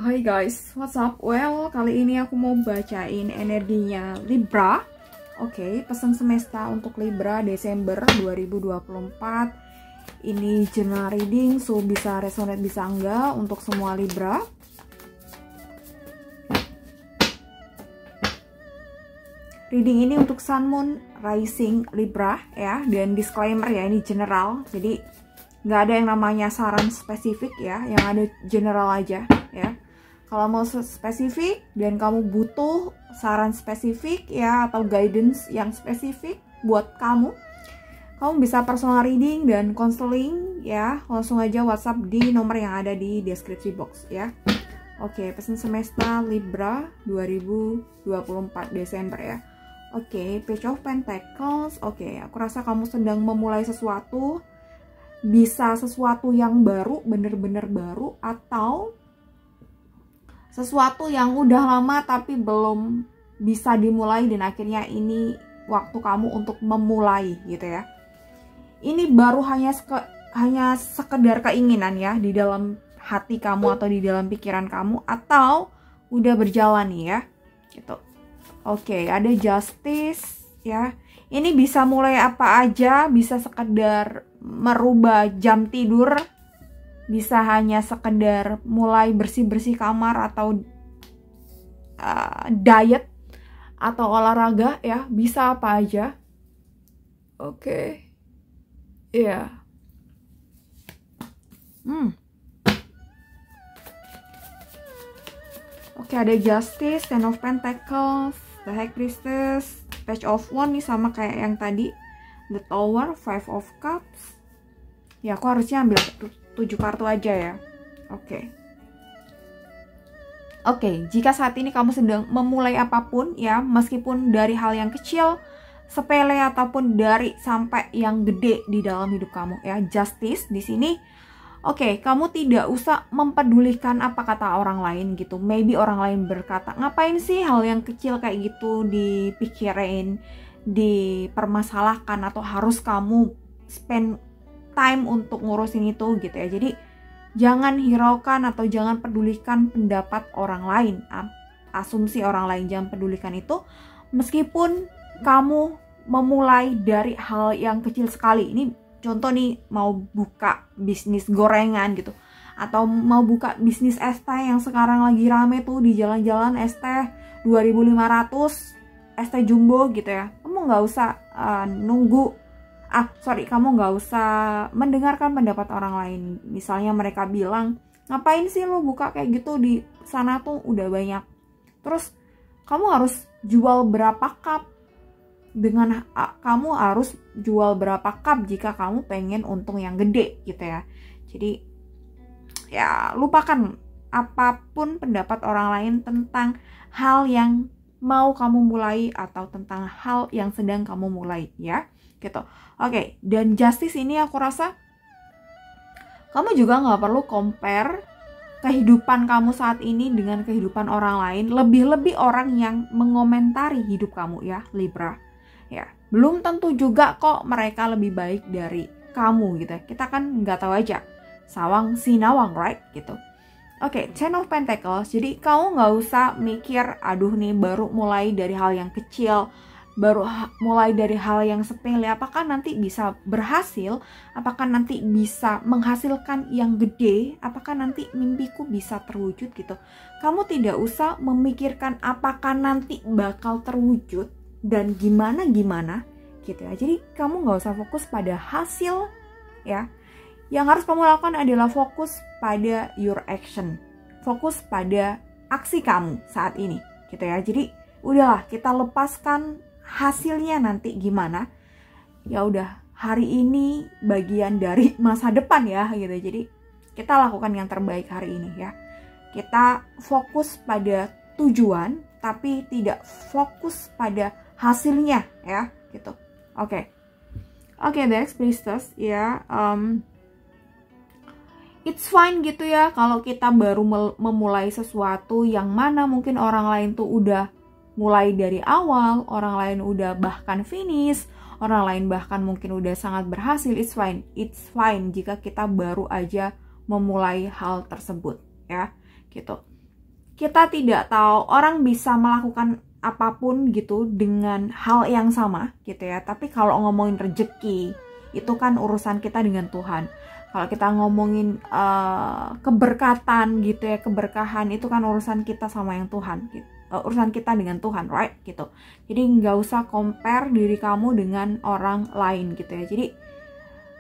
Hai guys, what's up? Well, kali ini aku mau bacain energinya Libra. Oke, pesan semesta untuk Libra Desember 2024. Ini general reading, so bisa resonate bisa enggak untuk semua Libra. Reading ini untuk Sun, Moon, Rising Libra ya, dan disclaimer ya, ini general, jadi nggak ada yang namanya saran spesifik ya, yang ada general aja ya. Kalau mau spesifik dan kamu butuh saran spesifik ya, atau guidance yang spesifik buat kamu bisa personal reading dan counseling ya, langsung aja WhatsApp di nomor yang ada di deskripsi box ya. Oke, pesan semesta Libra 2024 Desember ya. Oke, Page of Pentacles. Oke, aku rasa kamu sedang memulai sesuatu, bisa sesuatu yang baru, bener-bener baru, atau sesuatu yang udah lama tapi belum bisa dimulai dan akhirnya ini waktu kamu untuk memulai gitu ya. Ini baru hanya sekedar keinginan ya di dalam hati kamu atau di dalam pikiran kamu, atau udah berjalan nih ya gitu. Oke, ada Justice ya. Ini bisa mulai apa aja, bisa sekedar merubah jam tidur, bisa hanya sekedar mulai bersih-bersih kamar, atau diet, atau olahraga ya, bisa apa aja. Oke. Iya. Oke, ada Justice, Ten of Pentacles, The High Priestess, Page of Wands nih sama kayak yang tadi, The Tower, Five of Cups. Ya, aku harusnya ambil 7 kartu aja ya. Oke, jika saat ini kamu sedang memulai apapun ya, meskipun dari hal yang kecil, sepele, ataupun dari sampai yang gede di dalam hidup kamu ya, Justice di sini. Oke, kamu tidak usah mempedulikan apa kata orang lain gitu. Maybe orang lain berkata, ngapain sih hal yang kecil kayak gitu dipikirin, dipermasalahkan, atau harus kamu spend time untuk ngurusin itu gitu ya. Jadi jangan hiraukan atau jangan pedulikan pendapat orang lain, asumsi orang lain, jangan pedulikan itu. Meskipun kamu memulai dari hal yang kecil sekali, ini contoh nih, mau buka bisnis gorengan gitu, atau mau buka bisnis es teh yang sekarang lagi rame tuh di jalan-jalan, es teh 2.500, es teh jumbo gitu ya. Kamu nggak usah kamu nggak usah mendengarkan pendapat orang lain. Misalnya mereka bilang, ngapain sih lo buka kayak gitu, di sana tuh udah banyak. Terus kamu harus jual berapa cup, dengan kamu harus jual berapa cup jika kamu pengen untung yang gede gitu ya. Jadi ya, lupakan apapun pendapat orang lain tentang hal yang mau kamu mulai atau tentang hal yang sedang kamu mulai ya gitu. Oke, dan Justice ini aku rasa kamu juga nggak perlu compare kehidupan kamu saat ini dengan kehidupan orang lain, lebih-lebih orang yang mengomentari hidup kamu ya Libra ya. Belum tentu juga kok mereka lebih baik dari kamu gitu. Kita kan nggak tahu aja, sawang sinawang, right gitu. Oke, Ten of Pentacles. Jadi kamu nggak usah mikir, aduh nih baru mulai dari hal yang kecil, baru mulai dari hal yang sepele, apakah nanti bisa berhasil, apakah nanti bisa menghasilkan yang gede, apakah nanti mimpiku bisa terwujud gitu. Kamu tidak usah memikirkan apakah nanti bakal terwujud dan gimana gitu ya. Jadi kamu nggak usah fokus pada hasil ya. Yang harus kamu lakukan adalah fokus pada your action, fokus pada aksi kamu saat ini gitu ya. Jadi udahlah, kita lepaskan hasilnya nanti gimana. Ya udah, hari ini bagian dari masa depan ya gitu. Jadi kita lakukan yang terbaik hari ini ya. Kita fokus pada tujuan tapi tidak fokus pada hasilnya ya gitu. Oke, The High Priestess ya. It's fine gitu ya kalau kita baru memulai sesuatu yang mana mungkin orang lain tuh udah mulai dari awal, orang lain udah bahkan finish, orang lain bahkan mungkin udah sangat berhasil. It's fine jika kita baru aja memulai hal tersebut ya gitu. kita tidak tahu, orang bisa melakukan apapun gitu dengan hal yang sama gitu ya. Tapi kalau ngomongin rezeki, itu kan urusan kita dengan Tuhan. Kalau kita ngomongin keberkatan gitu ya, keberkahan itu kan urusan kita sama yang Tuhan gitu. Urusan kita dengan Tuhan, right gitu. Jadi nggak usah compare diri kamu dengan orang lain gitu ya. Jadi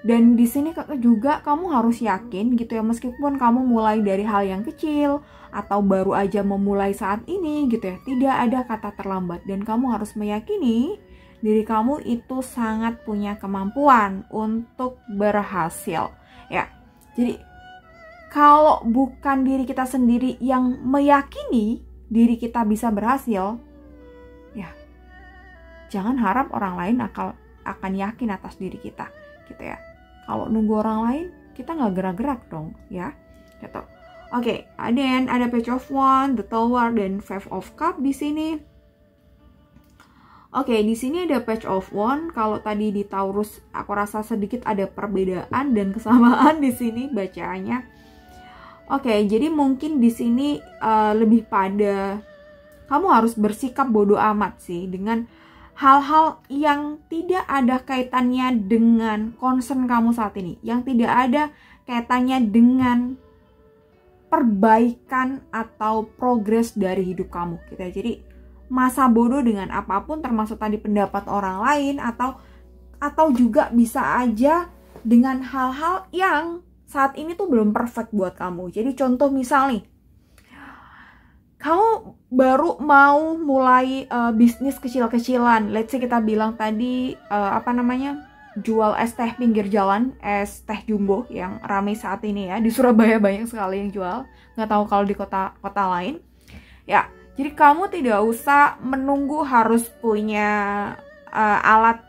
dan di sini juga kamu harus yakin gitu ya, meskipun kamu mulai dari hal yang kecil atau baru aja memulai saat ini gitu ya, tidak ada kata terlambat dan kamu harus meyakini diri kamu itu sangat punya kemampuan untuk berhasil ya. Jadi kalau bukan diri kita sendiri yang meyakini diri kita bisa berhasil, ya jangan harap orang lain akan yakin atas diri kita gitu ya. Kalau nunggu orang lain, kita nggak gerak-gerak dong ya gitu. Oke, then ada Page of Wands, The Tower, dan Five of Cups di sini. Oke, di sini ada Page of Wands. Kalau tadi di Taurus aku rasa sedikit ada perbedaan dan kesamaan di sini bacaannya. Oke, jadi mungkin di sini lebih pada kamu harus bersikap bodoh amat sih dengan hal-hal yang tidak ada kaitannya dengan concern kamu saat ini, yang tidak ada kaitannya dengan perbaikan atau progres dari hidup kamu gitu ya. Jadi masa bodoh dengan apapun, termasuk tadi pendapat orang lain atau juga bisa aja dengan hal-hal yang saat ini tuh belum perfect buat kamu. Jadi contoh misal nih, kamu baru mau mulai bisnis kecil-kecilan. Let's say kita bilang tadi jual es teh pinggir jalan, es teh jumbo yang ramai saat ini ya. Di Surabaya banyak sekali yang jual. Nggak tahu kalau di kota lain. Ya, jadi kamu tidak usah menunggu harus punya alat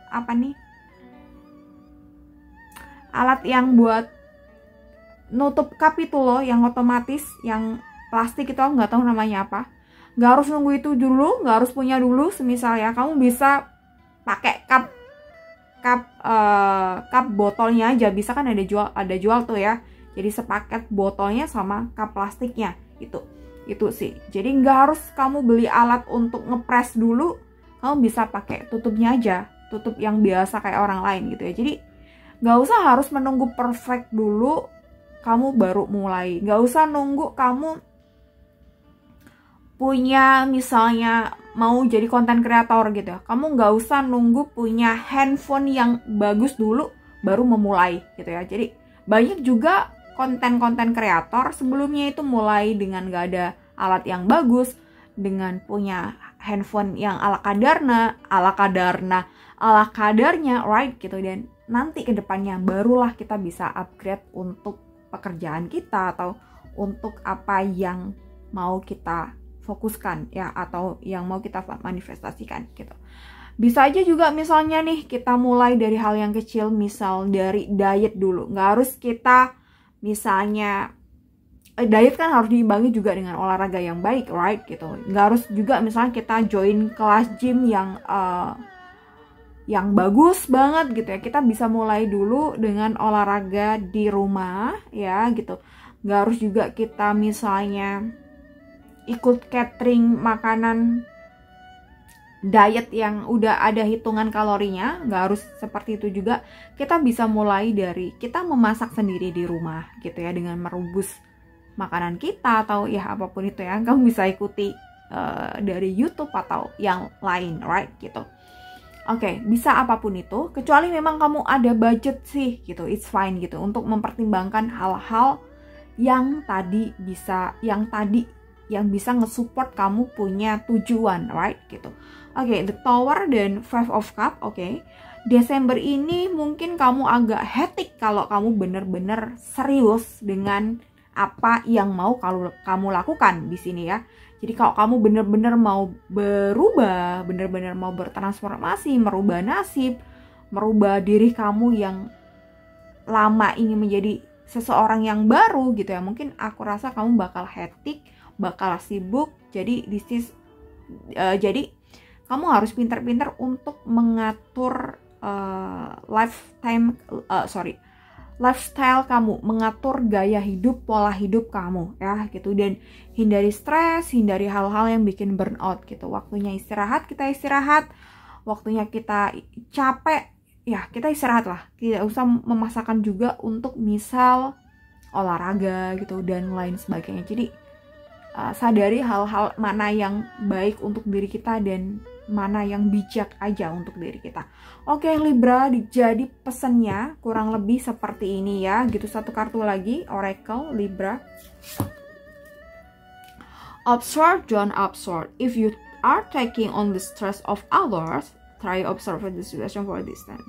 alat yang buat nutup cup itu loh, yang otomatis, yang plastik itu, aku nggak tahu namanya apa. Nggak harus nunggu itu dulu, nggak harus punya dulu. Semisal ya, kamu bisa pakai cup botolnya aja, bisa kan ada jual tuh ya. Jadi sepaket botolnya sama cup plastiknya itu sih. Jadi nggak harus kamu beli alat untuk ngepres dulu, kamu bisa pakai tutupnya aja, tutup yang biasa kayak orang lain gitu ya. Jadi nggak usah harus menunggu perfect dulu kamu baru mulai. Nggak usah nunggu kamu punya misalnya mau jadi konten kreator gitu ya. Kamu nggak usah nunggu punya handphone yang bagus dulu baru memulai gitu ya. Jadi banyak juga konten-konten kreator sebelumnya itu mulai dengan nggak ada alat yang bagus, dengan punya handphone yang ala kadarnya, right gitu. Dan nanti kedepannya barulah kita bisa upgrade untuk pekerjaan kita atau untuk apa yang mau kita fokuskan ya, atau yang mau kita manifestasikan gitu. Bisa aja juga misalnya nih kita mulai dari hal yang kecil, misal dari diet dulu. Nggak harus kita misalnya diet kan harus diimbangi juga dengan olahraga yang baik, right gitu. Nggak harus juga misalnya kita join kelas gym yang bagus banget gitu ya. Kita bisa mulai dulu dengan olahraga di rumah ya gitu. Nggak harus juga kita misalnya ikut catering makanan diet yang udah ada hitungan kalorinya. Nggak harus seperti itu juga. Kita bisa mulai dari kita memasak sendiri di rumah gitu ya, dengan merebus makanan kita atau ya apapun itu ya. Kamu bisa ikuti dari YouTube atau yang lain, right gitu. Oke, bisa apapun itu, kecuali memang kamu ada budget sih gitu, it's fine gitu, untuk mempertimbangkan hal-hal yang bisa nge-support kamu punya tujuan, right gitu. Oke, The Tower dan Five of Cups. Oke, Desember ini mungkin kamu agak hectic kalau kamu bener-bener serius dengan apa yang mau kamu lakukan di sini ya. Jadi kalau kamu bener-bener mau berubah, bener-bener mau bertransformasi, merubah nasib, merubah diri kamu yang lama ingin menjadi seseorang yang baru gitu ya, mungkin aku rasa kamu bakal hectic, bakal sibuk. Jadi jadi kamu harus pintar-pintar untuk mengatur lifestyle kamu, mengatur gaya hidup, pola hidup kamu ya gitu. Dan hindari stres, hindari hal-hal yang bikin burnout gitu. Waktunya istirahat, kita istirahat. Waktunya kita capek, ya kita istirahat lah. Tidak usah memaksakan juga untuk misal olahraga gitu dan lain sebagainya. Jadi sadari hal-hal mana yang baik untuk diri kita dan mana yang bijak aja untuk diri kita. Oke Libra, jadi pesannya kurang lebih seperti ini ya gitu. Satu kartu lagi, Oracle Libra. Observe, don't absorb. If you are taking on the stress of others, try observe the situation for this time.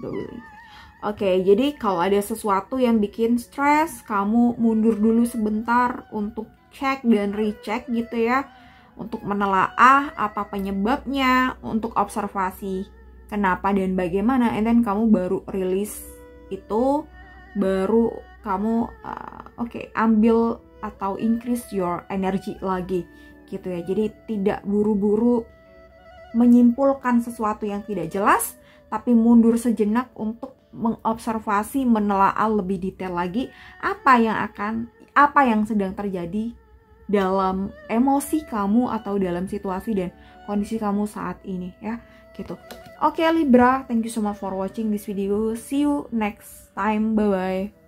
Oke, jadi kalau ada sesuatu yang bikin stres, kamu mundur dulu sebentar untuk cek dan recheck gitu ya, untuk menelaah apa penyebabnya, untuk observasi kenapa dan bagaimana, and then kamu baru rilis itu, baru kamu ambil atau increase your energy lagi gitu ya. Jadi tidak buru-buru menyimpulkan sesuatu yang tidak jelas, tapi mundur sejenak untuk mengobservasi, menelaah lebih detail lagi apa yang sedang terjadi dalam emosi kamu atau dalam situasi dan kondisi kamu saat ini ya gitu. Oke Libra, thank you so much for watching this video. See you next time. Bye bye.